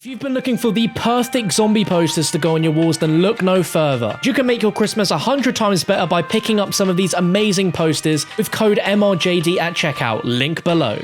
If you've been looking for the perfect zombie posters to go on your walls, then look no further. You can make your Christmas 100 times better by picking up some of these amazing posters with code MRJD at checkout, link below.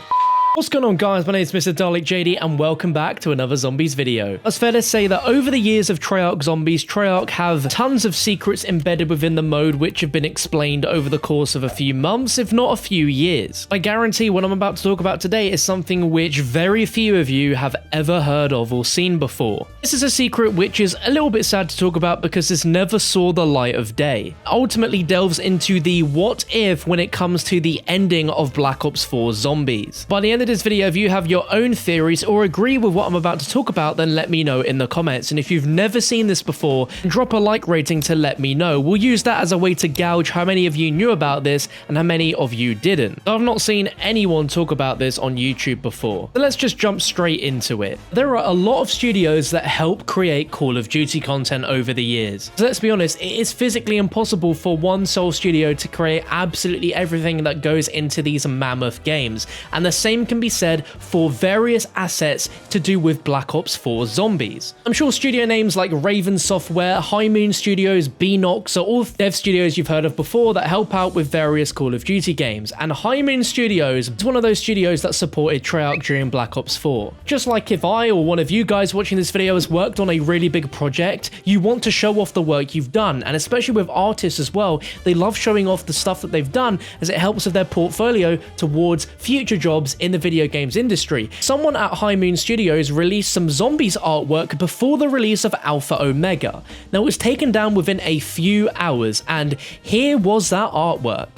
What's going on, guys? My name is MrDalekJD and welcome back to another zombies video. It's fair to say that over the years of Treyarch zombies, Treyarch have tons of secrets embedded within the mode which have been explained over the course of a few months, if not a few years. I guarantee what I'm about to talk about today is something which very few of you have ever heard of or seen before. This is a secret which is a little bit sad to talk about because this never saw the light of day. It ultimately delves into the what if when it comes to the ending of Black Ops 4 Zombies. By the end of this video, if you have your own theories or agree with what I'm about to talk about, then let me know in the comments. And if you've never seen this before, drop a like rating to let me know. We'll use that as a way to gauge how many of you knew about this and how many of you didn't. I've not seen anyone talk about this on YouTube before. So let's just jump straight into it. There are a lot of studios that help create Call of Duty content over the years. So let's be honest, it is physically impossible for one sole studio to create absolutely everything that goes into these mammoth games. And the same can be said for various assets to do with Black Ops 4 Zombies. I'm sure studio names like Raven Software, High Moon Studios, Beanox are all dev studios you've heard of before that help out with various Call of Duty games, and High Moon Studios is one of those studios that supported Treyarch during Black Ops 4. Just like if I or one of you guys watching this video has worked on a really big project, you want to show off the work you've done, and especially with artists as well, they love showing off the stuff that they've done as it helps with their portfolio towards future jobs in the video games industry. Someone at High Moon Studios released some zombies artwork before the release of Alpha Omega. Now it was taken down within a few hours, and here was that artwork.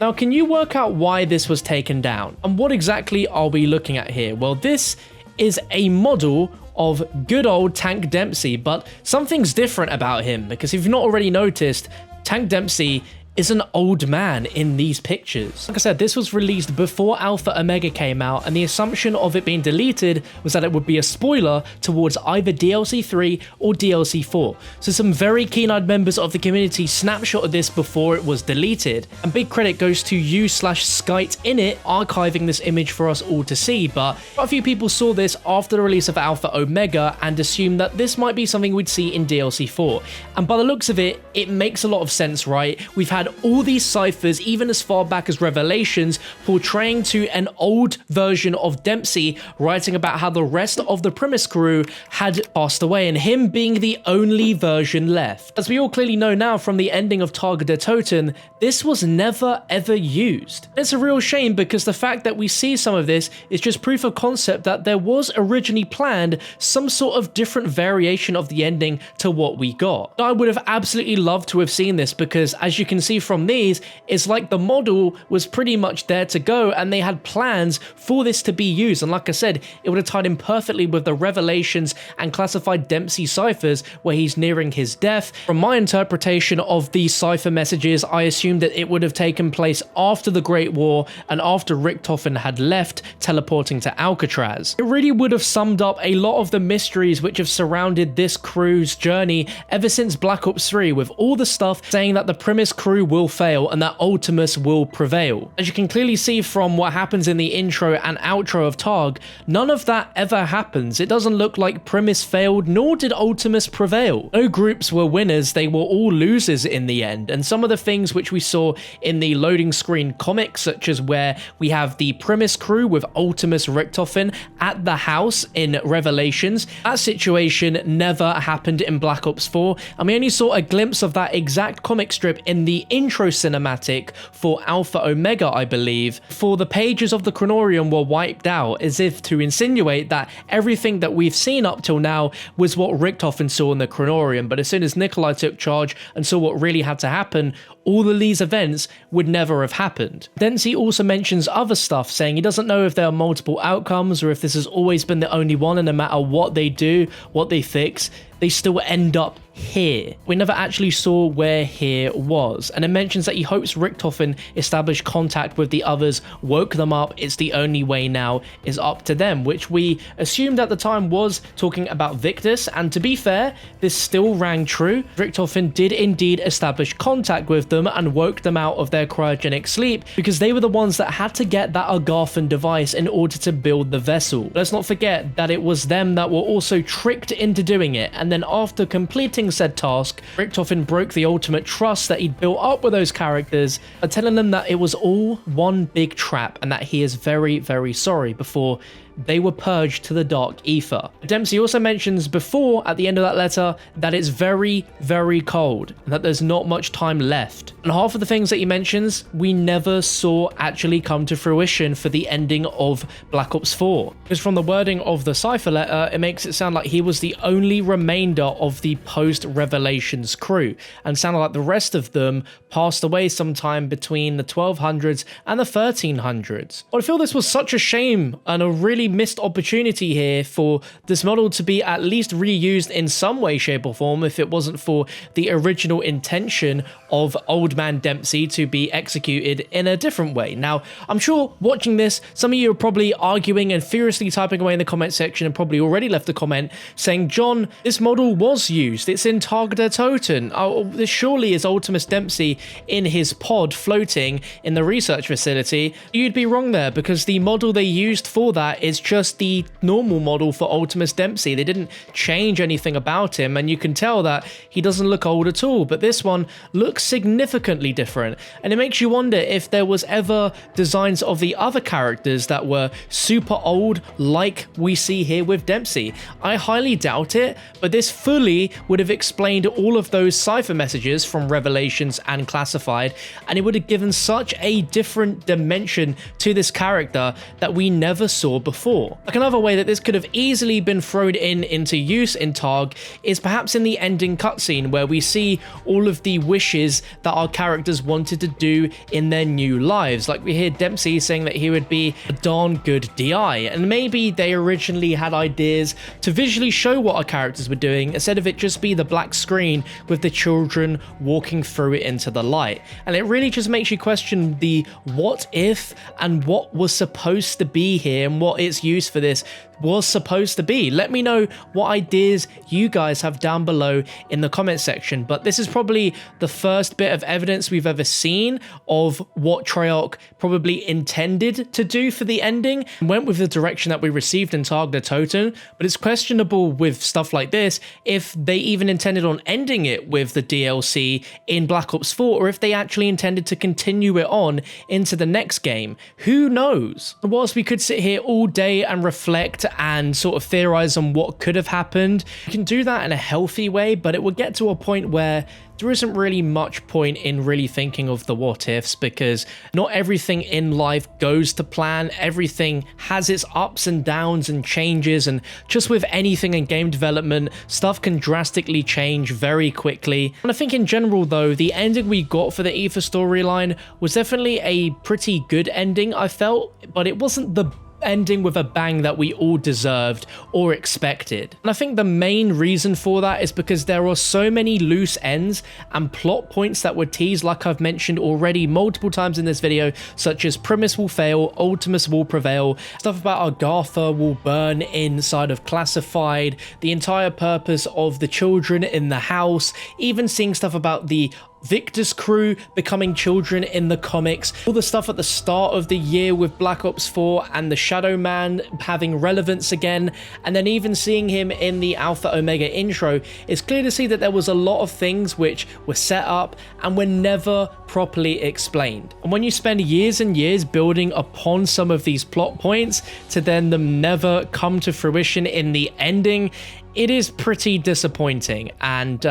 Now, can you work out why this was taken down? And what exactly are we looking at here? Well, this is a model of good old Tank Dempsey, but something's different about him, because if you've not already noticed, Tank Dempsey is an old man in these pictures. Like I said, this was released before Alpha Omega came out, and the assumption of it being deleted was that it would be a spoiler towards either DLC 3 or DLC 4. So some very keen-eyed members of the community snapshotted this before it was deleted, and big credit goes to you/SkiteInit archiving this image for us all to see, but a few people saw this after the release of Alpha Omega and assumed that this might be something we'd see in DLC 4. And by the looks of it, it makes a lot of sense, right? We've had all these ciphers, even as far back as Revelations, portraying to an old version of Dempsey, writing about how the rest of the Primus crew had passed away, and him being the only version left. As we all clearly know now from the ending of Tage der Toten, this was never ever used. It's a real shame because the fact that we see some of this is just proof of concept that there was originally planned some sort of different variation of the ending to what we got. I would have absolutely loved to have seen this because, as you can see from these, it's like the model was pretty much there to go and they had plans for this to be used, and like I said, it would have tied in perfectly with the Revelations and classified Dempsey ciphers where he's nearing his death. From my interpretation of these cipher messages, I assumed that it would have taken place after the Great War and after Richtofen had left, teleporting to Alcatraz. It really would have summed up a lot of the mysteries which have surrounded this crew's journey ever since Black Ops 3, with all the stuff saying that the Primus crew will fail and that Ultimus will prevail. As you can clearly see from what happens in the intro and outro of Targ, none of that ever happens. It doesn't look like Primus failed, nor did Ultimus prevail. No groups were winners, they were all losers in the end, and some of the things which we saw in the loading screen comics, such as where we have the Primus crew with Ultimus Richtofen at the house in Revelations, that situation never happened in Black Ops 4, and we only saw a glimpse of that exact comic strip in the intro cinematic for Alpha Omega, I believe, for the pages of the Chronorium were wiped out, as if to insinuate that everything that we've seen up till now was what Richtofen saw in the Chronorium, but as soon as Nikolai took charge and saw what really had to happen, all of these events would never have happened. Dempsey also mentions other stuff, saying he doesn't know if there are multiple outcomes or if this has always been the only one, and no matter what they do, what they fix, they still end up here. We never actually saw where here was, and it mentions that he hopes Richtofen established contact with the others, woke them up. It's the only way now is up to them, which we assumed at the time was talking about Victus, and to be fair, this still rang true. Richtofen did indeed establish contact with them and woke them out of their cryogenic sleep, because they were the ones that had to get that Agarthan device in order to build the vessel. Let's not forget that it was them that were also tricked into doing it, and then after completing said task, Richtofen broke the ultimate trust that he'd built up with those characters by telling them that it was all one big trap and that he is very, very sorry, before they were purged to the dark ether. Dempsey also mentions before, at the end of that letter, that it's very, very cold and that there's not much time left. And half of the things that he mentions, we never saw actually come to fruition for the ending of Black Ops 4. Because from the wording of the cipher letter, it makes it sound like he was the only remainder of the post-Revelations crew, and sounded like the rest of them passed away sometime between the 1200s and the 1300s. But I feel this was such a shame and a really missed opportunity here for this model to be at least reused in some way, shape or form, if it wasn't for the original intention of Old Man Dempsey to be executed in a different way. Now, I'm sure watching this, some of you are probably arguing and furiously typing away in the comment section and probably already left a comment saying, John, this model was used. It's in Tag der Toten. Oh, this surely is Ultimus Dempsey in his pod floating in the research facility. You'd be wrong there, because the model they used for that is just the normal model for Ultimus Dempsey. They didn't change anything about him, and you can tell that he doesn't look old at all, but this one looks significantly different, and it makes you wonder if there was ever designs of the other characters that were super old like we see here with Dempsey. I highly doubt it, but this fully would have explained all of those cipher messages from Revelations and Classified, and it would have given such a different dimension to this character that we never saw before. Like, another way that this could have easily been thrown into use in Tag is perhaps in the ending cutscene, where we see all of the wishes that our characters wanted to do in their new lives. Like, we hear Dempsey saying that he would be a darn good DI, and maybe they originally had ideas to visually show what our characters were doing instead of it just be the black screen with the children walking through it into the light. And it really just makes you question the what if and what was supposed to be here and what its use for this was supposed to be. Let me know what ideas you guys have down below in the comment section. But this is probably the first bit of evidence we've ever seen of what Treyarch probably intended to do for the ending, and went with the direction that we received in Tag der Toten. But it's questionable with stuff like this if they even intended on ending it with the DLC in Black Ops 4, or if they actually intended to continue it on into the next game. Who knows? Whilst we could sit here all day and reflect and sort of theorize on what could have happened, you can do that in a healthy way, but it would get to a point where there isn't really much point in really thinking of the what ifs, because not everything in life goes to plan. Everything has its ups and downs and changes, and just with anything in game development, stuff can drastically change very quickly. And I think in general though, the ending we got for the Ether storyline was definitely a pretty good ending, I felt, but it wasn't the ending with a bang that we all deserved or expected. And I think the main reason for that is because there are so many loose ends and plot points that were teased, like I've mentioned already multiple times in this video, such as Primus will fail, Ultimus will prevail, stuff about Agartha will burn inside of Classified, the entire purpose of the children in the house, even seeing stuff about the Victor's crew becoming children in the comics, all the stuff at the start of the year with Black Ops 4 and the Shadow Man having relevance again, and then even seeing him in the Alpha Omega intro. It's clear to see that there was a lot of things which were set up and were never properly explained. And when you spend years and years building upon some of these plot points to then them never come to fruition in the ending, it is pretty disappointing. And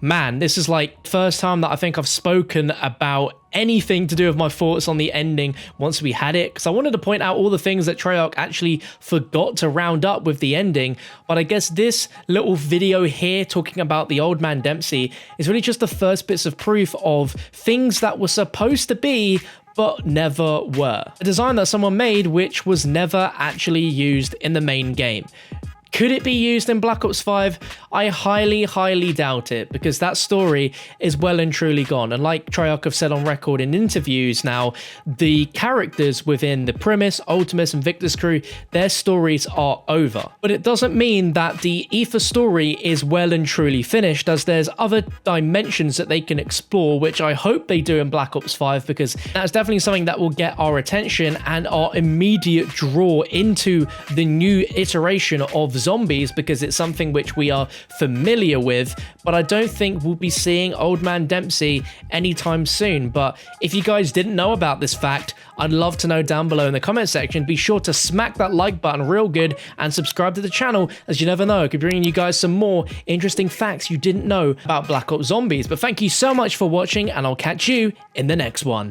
man, this is like first time that I think I've spoken about anything to do with my thoughts on the ending once we had it, because I wanted to point out all the things that Treyarch actually forgot to round up with the ending. But I guess this little video here talking about the Old Man Dempsey is really just the first bits of proof of things that were supposed to be but never were. A design that someone made which was never actually used in the main game. Could it be used in Black Ops 5? I highly doubt it, because that story is well and truly gone. And like Treyarch have said on record in interviews now, the characters within the Primus, Ultimus, and Victor's crew, their stories are over. But it doesn't mean that the Aether story is well and truly finished, as there's other dimensions that they can explore, which I hope they do in Black Ops 5, because that's definitely something that will get our attention and our immediate draw into the new iteration of zombies, because it's something which we are familiar with, but I don't think we'll be seeing Old Man Dempsey anytime soon. But if you guys didn't know about this fact, I'd love to know down below in the comment section. Be sure to smack that like button real good and subscribe to the channel, as you never know, I could be bringing you guys some more interesting facts you didn't know about Black Ops Zombies. But thank you so much for watching, and I'll catch you in the next one.